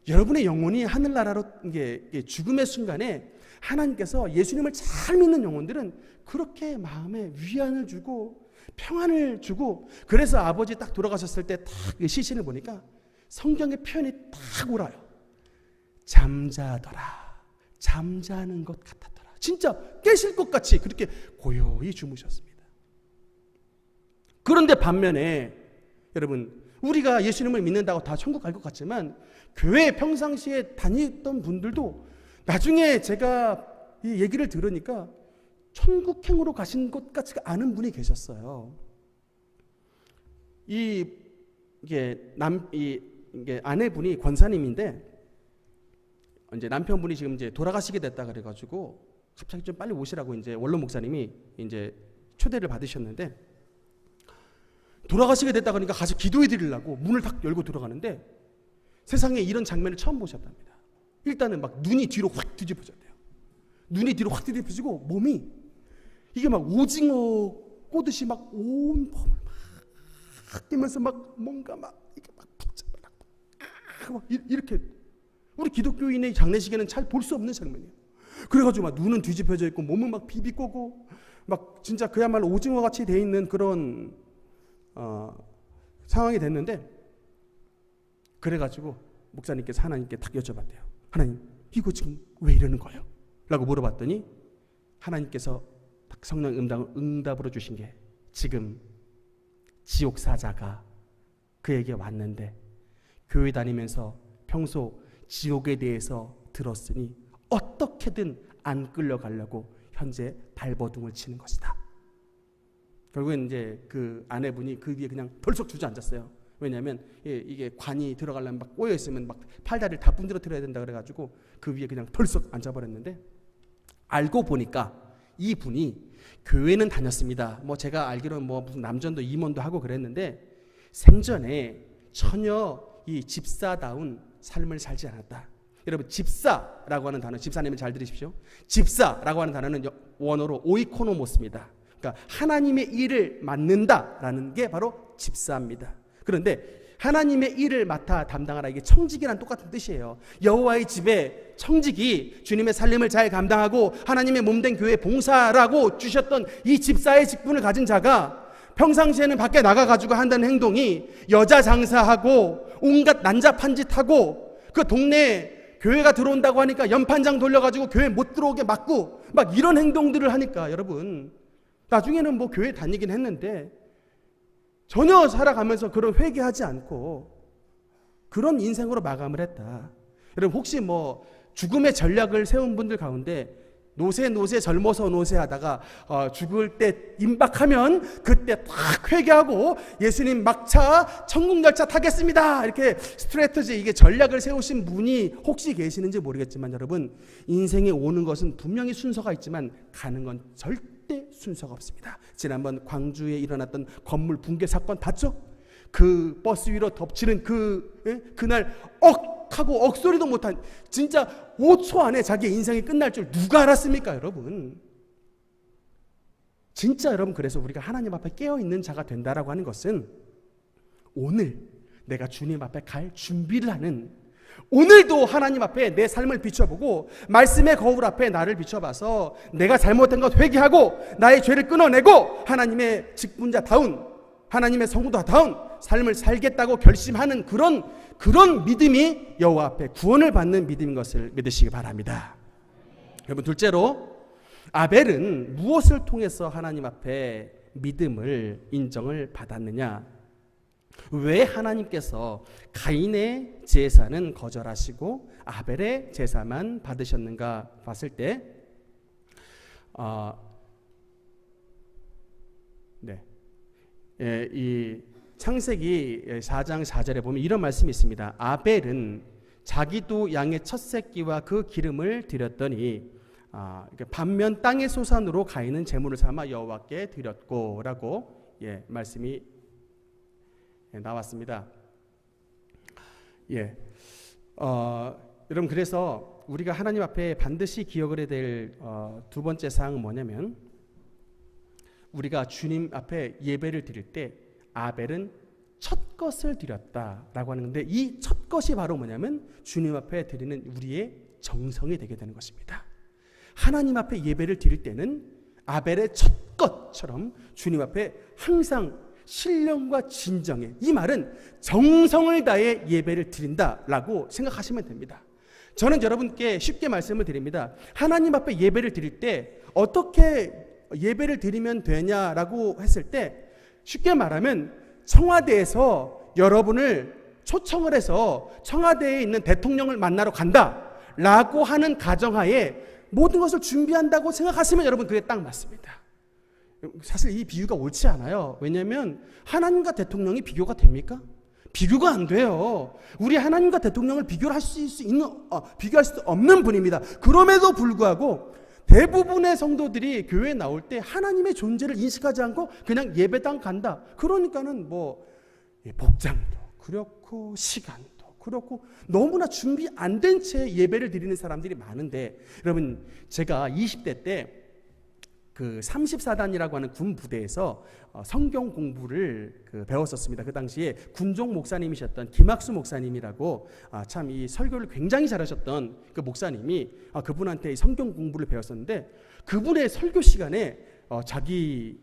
여러분의 영혼이 하늘나라로 이게 죽음의 순간에 하나님께서 예수님을 잘 믿는 영혼들은 그렇게 마음에 위안을 주고 평안을 주고, 그래서 아버지 딱 돌아가셨을 때 딱 시신을 보니까 성경의 표현이 딱 오라요. 잠자더라. 잠자는 것 같았더라. 진짜 깨실 것 같이 그렇게 고요히 주무셨습니다. 그런데 반면에 여러분 우리가 예수님을 믿는다고 다 천국 갈 것 같지만 교회 평상시에 다니던 분들도 나중에 제가 이 얘기를 들으니까 천국행으로 가신 것 같지가 않은 분이 계셨어요. 이게 아내분이 권사님인데 이제 남편분이 지금 이제 돌아가시게 됐다 그래가지고 갑자기 좀 빨리 오시라고 이제 원로 목사님이 이제 초대를 받으셨는데 돌아가시게 됐다 그러니까 가서 기도해 드리려고 문을 딱 열고 들어가는데 세상에 이런 장면을 처음 보셨답니다. 일단은 막 눈이 뒤로 확 뒤집어졌대요. 눈이 뒤로 확 뒤집어지고 몸이 이게 막 오징어 꼬듯이 막 온 몸을 막 뛰면서 막 뭔가 막 이게 막 붙잡아 막 이렇게 우리 기독교인의 장례식에는 잘 볼 수 없는 장면이에요. 그래가지고 막 눈은 뒤집혀져 있고 몸은 막 비비꼬고 막 진짜 그야말로 오징어 같이 돼 있는 그런 상황이 됐는데 그래가지고 목사님께서 하나님께 딱 여쭤봤대요. 하나님 이거 지금 왜 이러는 거예요? 라고 물어봤더니 하나님께서 딱 성령 응답으로 주신 게 지금 지옥사자가 그에게 왔는데 교회 다니면서 평소 지옥에 대해서 들었으니 어떻게든 안 끌려가려고 현재 발버둥을 치는 것이다. 결국엔 이제 그 아내분이 그 위에 그냥 덜썩 주저앉았어요. 왜냐하면 이게 관이 들어가려면 막 꼬여 있으면 막 팔다리를 다 분들어뜨려야 된다 그래가지고 그 위에 그냥 덜썩 앉아버렸는데 알고 보니까 이 분이 교회는 다녔습니다. 뭐 제가 알기로는 뭐 무슨 남전도 임원도 하고 그랬는데 생전에 전혀 이 집사다운 삶을 살지 않았다. 여러분 집사라고 하는 단어, 집사님은 잘 들으십시오. 집사라고 하는 단어는 원어로 오이코노모스입니다. 그러니까 하나님의 일을 맡는다라는 게 바로 집사입니다. 그런데 하나님의 일을 맡아 담당하라, 이게 청직이랑 똑같은 뜻이에요. 여호와의 집에 청직이 주님의 살림을 잘 감당하고 하나님의 몸된 교회 봉사라고 주셨던 이 집사의 직분을 가진 자가 평상시에는 밖에 나가가지고 한다는 행동이 여자 장사하고 온갖 난잡한 짓 하고 그 동네에 교회가 들어온다고 하니까 연판장 돌려가지고 교회 못 들어오게 막고 막 이런 행동들을 하니까 여러분 나중에는 뭐 교회 다니긴 했는데 전혀 살아가면서 그런 회개하지 않고 그런 인생으로 마감을 했다. 여러분 혹시 뭐 죽음의 전략을 세운 분들 가운데 노세 젊어서 노세하다가 죽을 때 임박하면 그때 딱 회개하고 예수님 막차 천국 열차 타겠습니다 이렇게 스트레터지 이게 전략을 세우신 분이 혹시 계시는지 모르겠지만 여러분 인생에 오는 것은 분명히 순서가 있지만 가는 건 절대 순서가 없습니다. 지난번 광주에 일어났던 건물 붕괴 사건 봤죠? 그 버스 위로 덮치는 그날 하고 억소리도 못한 진짜 5초 안에 자기의 인생이 끝날 줄 누가 알았습니까 여러분? 진짜 여러분 그래서 우리가 하나님 앞에 깨어있는 자가 된다라고 하는 것은 오늘 내가 주님 앞에 갈 준비를 하는 오늘도 하나님 앞에 내 삶을 비춰보고 말씀의 거울 앞에 나를 비춰봐서 내가 잘못한 것 회개하고 나의 죄를 끊어내고 하나님의 직분자다운 하나님의 성도다운 삶을 살겠다고 결심하는 그런 믿음이 여호와 앞에 구원을 받는 믿음인 것을 믿으시기 바랍니다. 여러분 둘째로 아벨은 무엇을 통해서 하나님 앞에 믿음을 인정을 받았느냐? 왜 하나님께서 가인의 제사는 거절하시고 아벨의 제사만 받으셨는가 봤을 때 이 창세기 4장 4절에 보면 이런 말씀이 있습니다. 아벨은 자기도 양의 첫 새끼와 그 기름을 드렸더니 반면 땅의 소산으로 가인은 제물을 삼아 여호와께 드렸고라고 말씀이 나왔습니다. 여러분 그래서 우리가 하나님 앞에 반드시 기억을 해야 될 두 번째 사항은 뭐냐면 우리가 주님 앞에 예배를 드릴 때 아벨은 첫 것을 드렸다라고 하는 건데 이 첫 것이 바로 뭐냐면 주님 앞에 드리는 우리의 정성이 되게 되는 것입니다. 하나님 앞에 예배를 드릴 때는 아벨의 첫 것처럼 주님 앞에 항상 신령과 진정에, 이 말은 정성을 다해 예배를 드린다라고 생각하시면 됩니다. 저는 여러분께 쉽게 말씀을 드립니다. 하나님 앞에 예배를 드릴 때 어떻게 예배를 드리면 되냐라고 했을 때 쉽게 말하면 청와대에서 여러분을 초청을 해서 청와대에 있는 대통령을 만나러 간다라고 하는 가정하에 모든 것을 준비한다고 생각하시면 여러분 그게 딱 맞습니다. 사실 이 비유가 옳지 않아요. 왜냐하면 하나님과 대통령이 비교가 됩니까? 비교가 안 돼요. 우리 하나님과 대통령을 비교할 수 없는 분입니다. 그럼에도 불구하고 대부분의 성도들이 교회에 나올 때 하나님의 존재를 인식하지 않고 그냥 예배당 간다. 그러니까는 복장도 그렇고 시간도 그렇고 너무나 준비 안 된 채 예배를 드리는 사람들이 많은데, 여러분 제가 20대 때 그 34단이라고 하는 군 부대에서 성경 공부를 배웠었습니다. 그 당시에 군종 목사님이셨던 김학수 목사님이라고 참 이 설교를 굉장히 잘하셨던 그 목사님이 그분한테 성경 공부를 배웠었는데, 그분의 설교 시간에 자기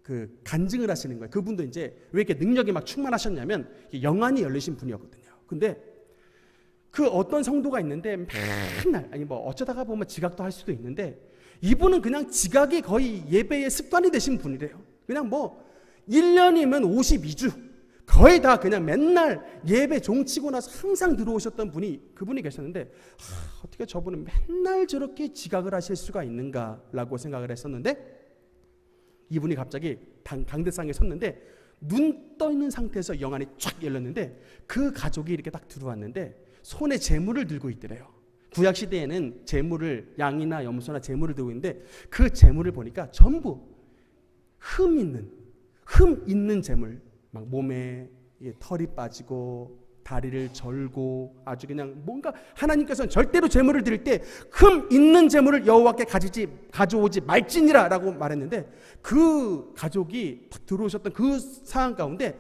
그 간증을 하시는 거예요. 그분도 이제 왜 이렇게 능력이 막 충만하셨냐면 영안이 열리신 분이었거든요. 근데 그 어떤 성도가 있는데 맨날 어쩌다가 보면 지각도 할 수도 있는데, 이분은 그냥 지각이 거의 예배의 습관이 되신 분이래요. 그냥 1년이면 52주 거의 다 그냥 맨날 예배 종치고 나서 항상 들어오셨던 그분이 계셨는데, 어떻게 저분은 맨날 저렇게 지각을 하실 수가 있는가라고 생각을 했었는데, 이분이 갑자기 강대상에 섰는데 눈 떠 있는 상태에서 영안이 쫙 열렸는데, 그 가족이 이렇게 딱 들어왔는데 손에 제물을 들고 있더래요. 구약 시대에는 제물을, 양이나 염소나 제물을 들고 있는데, 그 제물을 보니까 전부 흠 있는 제물, 막 몸에 털이 빠지고 다리를 절고 아주 그냥 뭔가 하나님께서는 절대로 제물을 드릴 때 흠 있는 제물을 여호와께 가져오지 말지니라라고 말했는데, 그 가족이 딱 들어오셨던 그 상황 가운데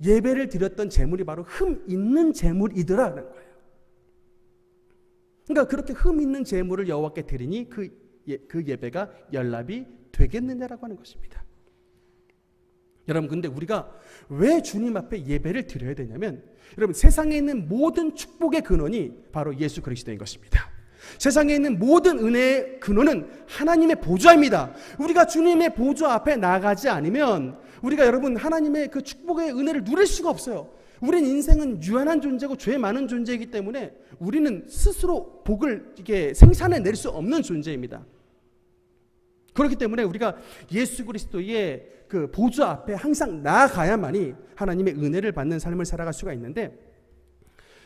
예배를 드렸던 제물이 바로 흠 있는 제물이더라는 거예요. 그러니까 그렇게 흠 있는 제물을 여호와께 드리니 그 예배가 연락이 되겠느냐라고 하는 것입니다. 여러분, 근데 우리가 왜 주님 앞에 예배를 드려야 되냐면, 여러분 세상에 있는 모든 축복의 근원이 바로 예수 그리스도인 것입니다. 세상에 있는 모든 은혜의 근원은 하나님의 보좌입니다. 우리가 주님의 보좌 앞에 나가지 않으면 우리가 여러분 하나님의 그 축복의 은혜를 누릴 수가 없어요. 우린 인생은 유한한 존재고 죄 많은 존재이기 때문에 우리는 스스로 복을 이게 생산해낼 수 없는 존재입니다. 그렇기 때문에 우리가 예수 그리스도의 그 보좌 앞에 항상 나아가야만이 하나님의 은혜를 받는 삶을 살아갈 수가 있는데,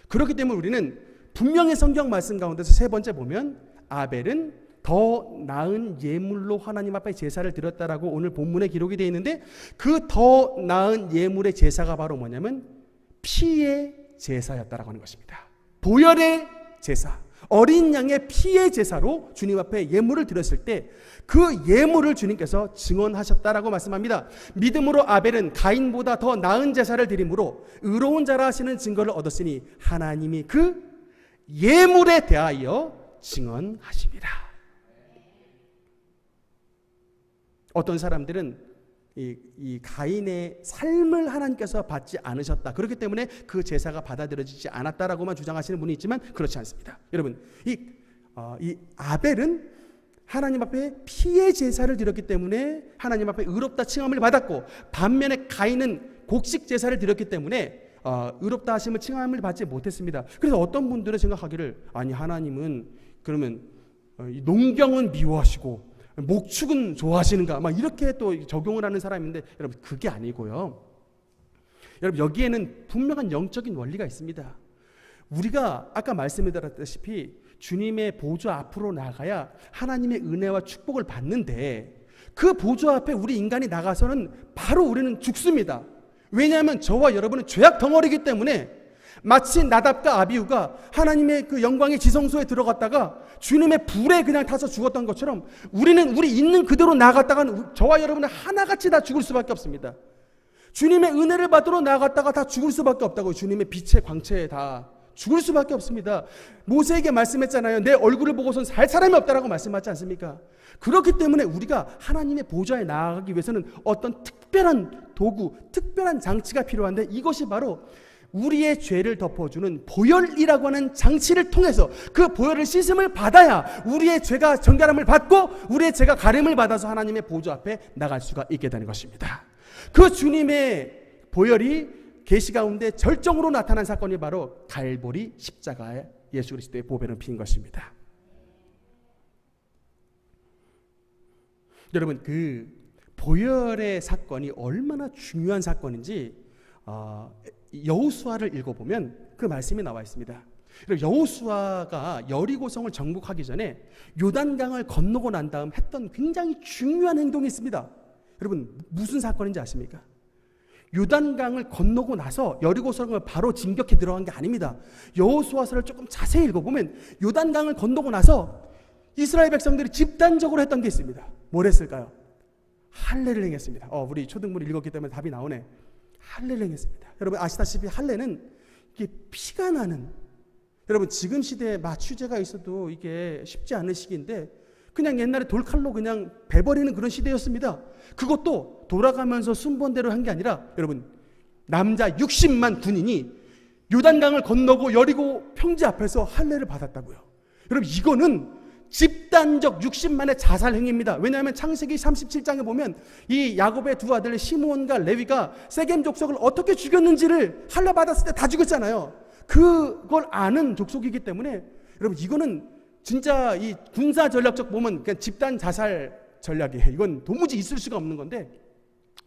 그렇기 때문에 우리는 분명히 성경 말씀 가운데서 세 번째 보면 아벨은 더 나은 예물로 하나님 앞에 제사를 드렸다라고 오늘 본문에 기록이 되어 있는데, 그 더 나은 예물의 제사가 바로 뭐냐면 피의 제사였다라고 하는 것입니다. 보혈의 제사, 어린 양의 피의 제사로 주님 앞에 예물을 드렸을 때 그 예물을 주님께서 증언하셨다라고 말씀합니다. 믿음으로 아벨은 가인보다 더 나은 제사를 드림으로 의로운 자라 하시는 증거를 얻었으니 하나님이 그 예물에 대하여 증언하십니다. 어떤 사람들은 이 가인의 삶을 하나님께서 받지 않으셨다, 그렇기 때문에 그 제사가 받아들여지지 않았다라고만 주장하시는 분이 있지만 그렇지 않습니다. 여러분, 이 아벨은 하나님 앞에 피의 제사를 드렸기 때문에 하나님 앞에 의롭다 칭함을 받았고, 반면에 가인은 곡식 제사를 드렸기 때문에 의롭다 하심을 칭함을 받지 못했습니다. 그래서 어떤 분들은 생각하기를, 아니 하나님은 그러면 농경은 미워하시고 목축은 좋아하시는가, 막 이렇게 또 적용을 하는 사람인데, 여러분 그게 아니고요. 여러분 여기에는 분명한 영적인 원리가 있습니다. 우리가 아까 말씀드렸다시피 주님의 보좌 앞으로 나가야 하나님의 은혜와 축복을 받는데, 그 보좌 앞에 우리 인간이 나가서는 바로 우리는 죽습니다. 왜냐하면 저와 여러분은 죄악 덩어리이기 때문에, 마치 나답과 아비후가 하나님의 그 영광의 지성소에 들어갔다가 주님의 불에 그냥 타서 죽었던 것처럼, 우리는 우리 있는 그대로 나갔다가 저와 여러분은 하나같이 다 죽을 수밖에 없습니다. 주님의 은혜를 받으러 나갔다가 다 죽을 수밖에 없다고. 주님의 빛의 광채에 다 죽을 수밖에 없습니다. 모세에게 말씀했잖아요. 내 얼굴을 보고선 살 사람이 없다라고 말씀하지 않습니까? 그렇기 때문에 우리가 하나님의 보좌에 나아가기 위해서는 어떤 특별한 도구, 특별한 장치가 필요한데, 이것이 바로 우리의 죄를 덮어주는 보혈이라고 하는 장치를 통해서 그 보혈을 씻음을 받아야 우리의 죄가 정결함을 받고 우리의 죄가 가림을 받아서 하나님의 보좌 앞에 나갈 수가 있게 되는 것입니다. 그 주님의 보혈이 계시 가운데 절정으로 나타난 사건이 바로 갈보리 십자가의 예수 그리스도의 보배를 핀 것입니다. 여러분, 그 보혈의 사건이 얼마나 중요한 사건인지 여호수아를 읽어보면 그 말씀이 나와 있습니다. 여호수아가 여리고성을 정복하기 전에 요단강을 건너고 난 다음 했던 굉장히 중요한 행동이 있습니다. 여러분, 무슨 사건인지 아십니까? 요단강을 건너고 나서 여리고성을 바로 진격해 들어간 게 아닙니다. 여호수아서를 조금 자세히 읽어보면 요단강을 건너고 나서 이스라엘 백성들이 집단적으로 했던 게 있습니다. 뭘 했을까요? 할례를 행했습니다. 우리 초등부를 읽었기 때문에 답이 나오네. 할례를 행했습니다. 여러분 아시다시피 할례는 이게 피가 나는, 여러분 지금 시대에 마취제가 있어도 이게 쉽지 않은 시기인데 그냥 옛날에 돌칼로 그냥 베버리는 그런 시대였습니다. 그것도 돌아가면서 순번대로 한 게 아니라 여러분 남자 60만 군인이 요단강을 건너고 여리고 평지 앞에서 할례를 받았다고요. 여러분 이거는 집단적 60만의 자살 행위입니다. 왜냐하면 창세기 37장에 보면 이 야곱의 두 아들 시므온과 레위가 세겜 족속을 어떻게 죽였는지를 할례 받았을 때 다 죽였잖아요. 그걸 아는 족속이기 때문에 여러분 이거는 진짜 이 군사 전략적 보면 그냥 집단 자살 전략이에요. 이건 도무지 있을 수가 없는 건데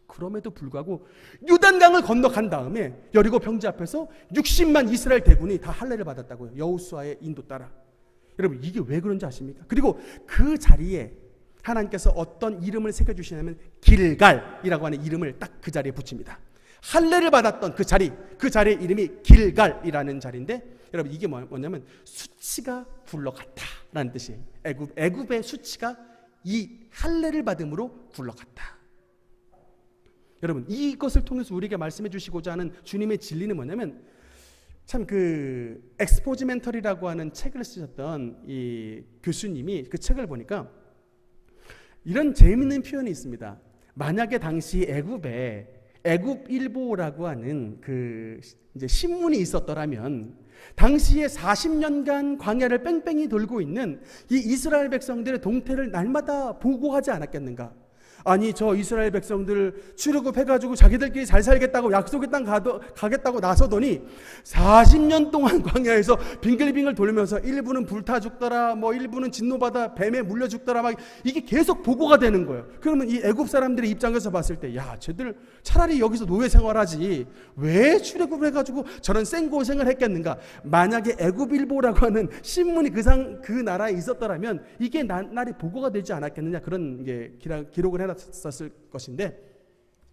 그럼에도 불구하고 요단강을 건너간 다음에 여리고 평지 앞에서 60만 이스라엘 대군이 다 할례를 받았다고요. 여호수아의 인도 따라. 여러분 이게 왜 그런지 아십니까? 그리고 그 자리에 하나님께서 어떤 이름을 새겨주시냐면 길갈이라고 하는 이름을 딱 그 자리에 붙입니다. 할례를 받았던 그 자리의 이름이 길갈이라는 자리인데 여러분 이게 뭐냐면 수치가 굴러갔다라는 뜻이에요. 애굽의 수치가 이 할례를 받음으로 굴러갔다. 여러분 이것을 통해서 우리에게 말씀해 주시고자 하는 주님의 진리는 뭐냐면 참 그 엑스포지멘터리라고 하는 책을 쓰셨던 이 교수님이 그 책을 보니까 이런 재미있는 표현이 있습니다. 만약에 당시 애굽에 애굽일보라고 하는 그 이제 신문이 있었더라면 당시에 40년간 광야를 뺑뺑이 돌고 있는 이 이스라엘 백성들의 동태를 날마다 보고하지 않았겠는가? 아니 저 이스라엘 백성들 출애굽해가지고 자기들끼리 잘 살겠다고 약속의 땅 가겠다고 나서더니 40년 동안 광야에서 빙글빙글 돌면서 일부는 불타 죽더라, 뭐 일부는 진노받아 뱀에 물려 죽더라, 막 이게 계속 보고가 되는 거예요. 그러면 이 애굽 사람들의 입장에서 봤을 때, 야, 쟤들 차라리 여기서 노예 생활하지 왜 출애굽을 해가지고 저런 생고생을 했겠는가? 만약에 애굽일보라고 하는 신문이 그 나라에 있었더라면 이게 날이 보고가 되지 않았겠느냐, 그런 게 기록을 해놨었을 것인데,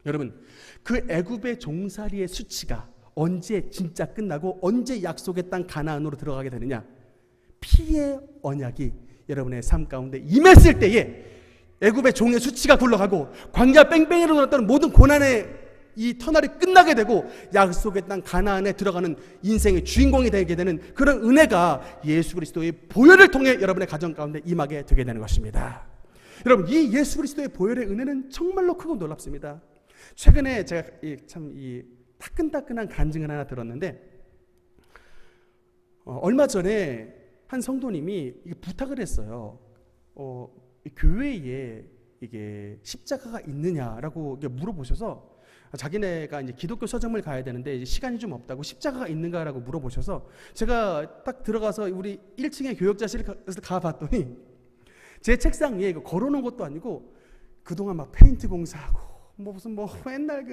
여러분 그 애굽의 종살이의 수치가 언제 진짜 끝나고 언제 약속의 땅 가나안으로 들어가게 되느냐? 피의 언약이 여러분의 삶 가운데 임했을 때에 애굽의 종의 수치가 굴러가고 광야 뺑뺑이로 돌았던 모든 고난의 이 터널이 끝나게 되고 약속의 땅 가나안에 들어가는 인생의 주인공이 되게 되는 그런 은혜가 예수 그리스도의 보혈을 통해 여러분의 가정 가운데 임하게 되게 되는 것입니다. 여러분 이 예수 그리스도의 보혈의 은혜는 정말로 크고 놀랍습니다. 최근에 제가 참 이 따끈따끈한 간증을 하나 들었는데, 얼마 전에 한 성도님이 부탁을 했어요. 교회에 이게 십자가가 있느냐라고 물어보셔서, 자기네가 이제 기독교 서점을 가야 되는데 이제 시간이 좀 없다고 십자가가 있는가라고 물어보셔서 제가 딱 들어가서 우리 1층에 교역자실에 가봤더니 제 책상 위에 걸어놓은 것도 아니고 그동안 막 페인트 공사하고 무슨 맨날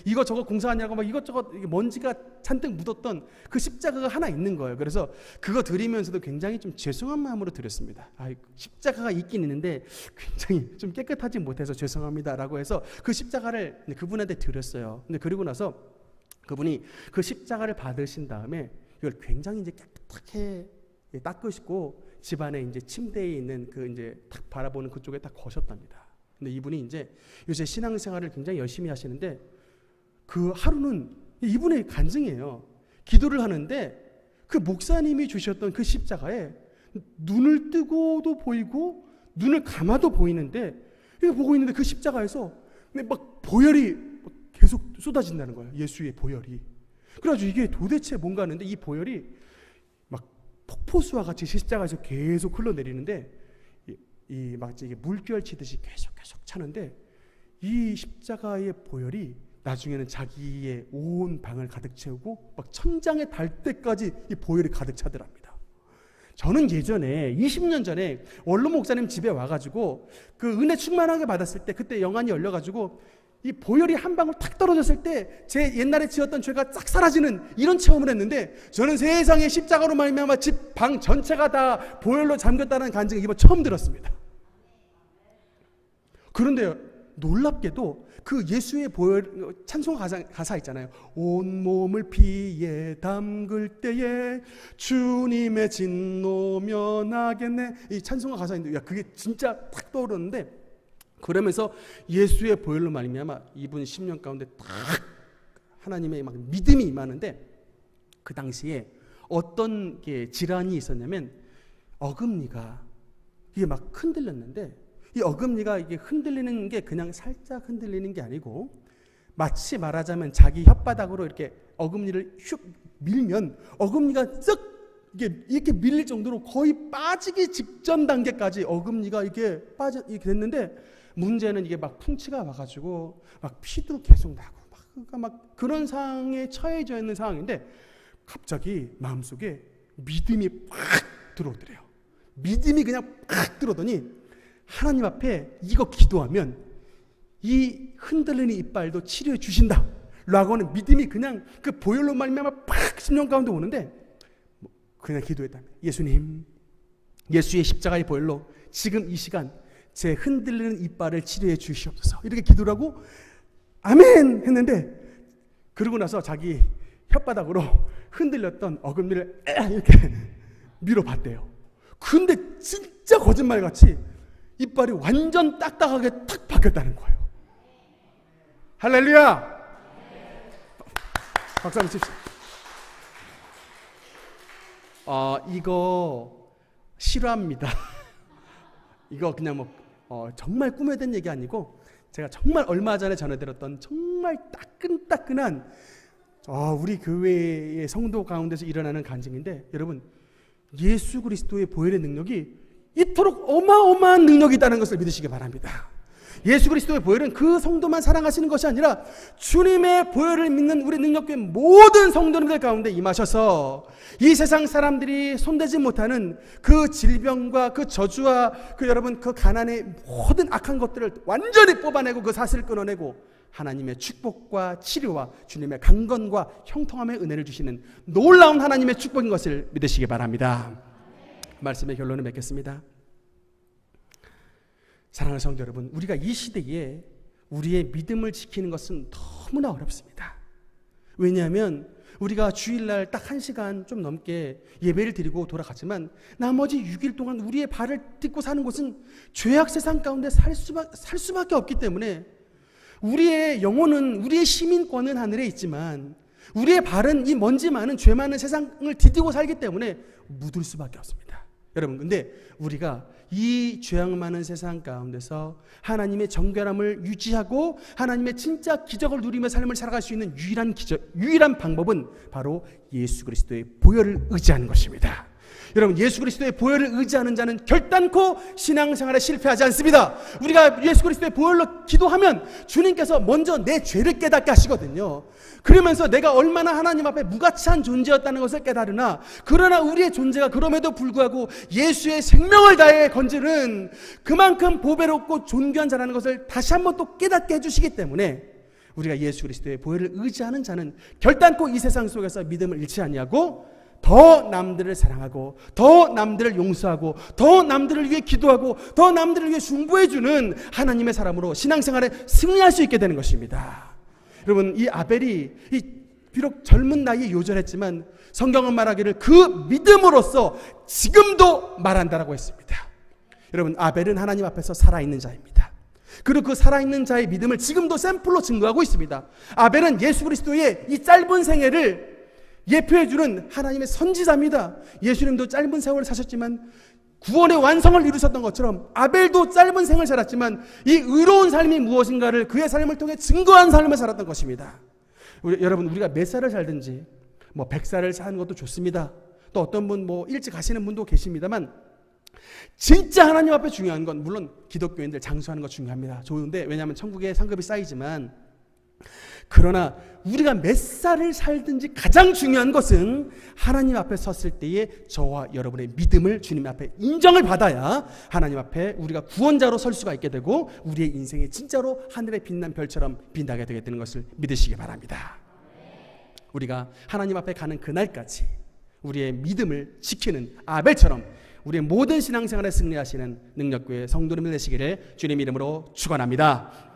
이것저것 공사하냐고 막 이것저것 먼지가 잔뜩 묻었던 그 십자가가 하나 있는 거예요. 그래서 그거 드리면서도 굉장히 좀 죄송한 마음으로 드렸습니다. 십자가가 있긴 있는데 굉장히 좀 깨끗하지 못해서 죄송합니다라고 해서 그 십자가를 그분한테 드렸어요. 근데 그리고 나서 그분이 그 십자가를 받으신 다음에 이걸 굉장히 이제 깨끗하게 닦으시고 집안에 이제 침대에 있는 그 이제 딱 바라보는 그쪽에 딱 거셨답니다. 근데 이분이 이제 요새 신앙생활을 굉장히 열심히 하시는데 그 하루는 이분의 간증이에요. 기도를 하는데 그 목사님이 주셨던 그 십자가에 눈을 뜨고도 보이고 눈을 감아도 보이는데 이거 보고 있는데 그 십자가에서 막 보혈이 계속 쏟아진다는 거예요. 예수의 보혈이. 그래가지고 이게 도대체 뭔가 하는데 이 보혈이 막 폭포수와 같이 십자가에서 계속 흘러내리는데 막 이게 물결 치듯이 계속 차는데 이 십자가의 보혈이 나중에는 자기의 온 방을 가득 채우고 막 천장에 달 때까지 이 보혈이 가득 차더랍니다. 저는 예전에 20년 전에 원로 목사님 집에 와가지고 그 은혜 충만하게 받았을 때 그때 영안이 열려가지고 이 보혈이 한 방울 탁 떨어졌을 때 제 옛날에 지었던 죄가 싹 사라지는 이런 체험을 했는데, 저는 세상에 십자가로 말미암아 집 방 전체가 다 보혈로 잠겼다는 간증을 이번 처음 들었습니다. 그런데 놀랍게도 그 예수의 보혈 찬송 가사 있잖아요. 온몸을 피에 담글 때에 주님의 진노 면하겠네. 이 찬송가 가사인데, 야, 그게 진짜 딱 떠오르는데, 그러면서 예수의 보혈로 말미암아 이분 10년 가운데 딱 하나님의 막 믿음이 임하는데, 그 당시에 어떤 게 질환이 있었냐면 어금니가 이게 막 흔들렸는데, 이 어금니가 이게 흔들리는 게 그냥 살짝 흔들리는 게 아니고, 마치 말하자면 자기 혓바닥으로 이렇게 어금니를 슉 밀면 어금니가 쓱 이렇게 밀릴 정도로 거의 빠지기 직전 단계까지 어금니가 이렇게 이렇게 됐는데, 문제는 이게 막 풍치가 와가지고 막 피도 계속 나고 막 그런 상황에 처해져 있는 상황인데, 갑자기 마음속에 믿음이 팍 들어오더래요. 믿음이 그냥 팍 들어오더니 하나님 앞에 이거 기도하면 이 흔들리는 이빨도 치료해 주신다 라고 하는 믿음이 그냥 그 보혈로 말미암아 팍 10년 가운데 오는데, 그냥 기도했다면, 예수님, 예수의 십자가의 보혈로 지금 이 시간 제 흔들리는 이빨을 치료해 주시옵소서, 이렇게 기도를 하고 아멘 했는데, 그러고 나서 자기 혓바닥으로 흔들렸던 어금니를 이렇게 밀어봤대요. 근데 진짜 거짓말같이 이빨이 완전 딱딱하게 탁 바뀌었다는 거예요. 할렐루야! 박수 한번 칩시다. 이거 실화입니다. 이거 그냥 정말 꿈에 된 얘기 아니고, 제가 정말 얼마 전에 전해드렸던 정말 따끈따끈한 우리 교회의 성도 가운데서 일어나는 간증인데, 여러분, 예수 그리스도의 보혈의 능력이 이토록 어마어마한 능력이 있다는 것을 믿으시기 바랍니다. 예수 그리스도의 보혈은 그 성도만 사랑하시는 것이 아니라 주님의 보혈을 믿는 우리 능력교회 모든 성도님들 가운데 임하셔서 이 세상 사람들이 손대지 못하는 그 질병과 그 저주와 여러분 그 가난의 모든 악한 것들을 완전히 뽑아내고 그 사슬을 끊어내고 하나님의 축복과 치료와 주님의 강건과 형통함의 은혜를 주시는 놀라운 하나님의 축복인 것을 믿으시기 바랍니다. 말씀의 결론을 맺겠습니다. 사랑하는 성도 여러분, 우리가 이 시대에 우리의 믿음을 지키는 것은 너무나 어렵습니다. 왜냐하면 우리가 주일날 딱 1시간 좀 넘게 예배를 드리고 돌아갔지만 나머지 6일 동안 우리의 발을 딛고 사는 곳은 죄악 세상 가운데 살 수밖에 없기 때문에, 우리의 영혼은, 우리의 시민권은 하늘에 있지만 우리의 발은 이 먼지 많은 죄 많은 세상을 디디고 살기 때문에 묻을 수밖에 없습니다. 여러분, 근데 우리가 이 죄악 많은 세상 가운데서 하나님의 정결함을 유지하고 하나님의 진짜 기적을 누리며 삶을 살아갈 수 있는 유일한 방법은 바로 예수 그리스도의 보혈을 의지하는 것입니다. 여러분, 예수 그리스도의 보혈을 의지하는 자는 결단코 신앙생활에 실패하지 않습니다. 우리가 예수 그리스도의 보혈로 기도하면 주님께서 먼저 내 죄를 깨닫게 하시거든요. 그러면서 내가 얼마나 하나님 앞에 무가치한 존재였다는 것을 깨달으나, 그러나 우리의 존재가 그럼에도 불구하고 예수의 생명을 다해 건지는 그만큼 보배롭고 존귀한 자라는 것을 다시 한번 또 깨닫게 해주시기 때문에, 우리가 예수 그리스도의 보혈을 의지하는 자는 결단코 이 세상 속에서 믿음을 잃지 아니하고 더 남들을 사랑하고 더 남들을 용서하고 더 남들을 위해 기도하고 더 남들을 위해 중보해주는 하나님의 사람으로 신앙생활에 승리할 수 있게 되는 것입니다. 여러분, 이 아벨이 비록 젊은 나이에 요절했지만 성경은 말하기를 그 믿음으로써 지금도 말한다라고 했습니다. 여러분, 아벨은 하나님 앞에서 살아있는 자입니다. 그리고 그 살아있는 자의 믿음을 지금도 샘플로 증거하고 있습니다. 아벨은 예수 그리스도의 이 짧은 생애를 예표해주는 하나님의 선지자입니다. 예수님도 짧은 세월을 사셨지만 구원의 완성을 이루셨던 것처럼 아벨도 짧은 생을 살았지만 이 의로운 삶이 무엇인가를 그의 삶을 통해 증거한 삶을 살았던 것입니다. 여러분, 우리가 몇 살을 살든지 100살을 사는 것도 좋습니다. 또 어떤 분 일찍 가시는 분도 계십니다만, 진짜 하나님 앞에 중요한 건, 물론 기독교인들 장수하는 거 중요합니다. 좋은데, 왜냐하면 천국에 상급이 쌓이지만 그러나 우리가 몇 살을 살든지 가장 중요한 것은 하나님 앞에 섰을 때에 저와 여러분의 믿음을 주님 앞에 인정을 받아야 하나님 앞에 우리가 구원자로 설 수가 있게 되고 우리의 인생이 진짜로 하늘에 빛난 별처럼 빛나게 되게 되는 것을 믿으시기 바랍니다. 우리가 하나님 앞에 가는 그날까지 우리의 믿음을 지키는 아벨처럼 우리의 모든 신앙생활에 승리하시는 능력교회 성도님들 되시기를 주님 이름으로 축원합니다.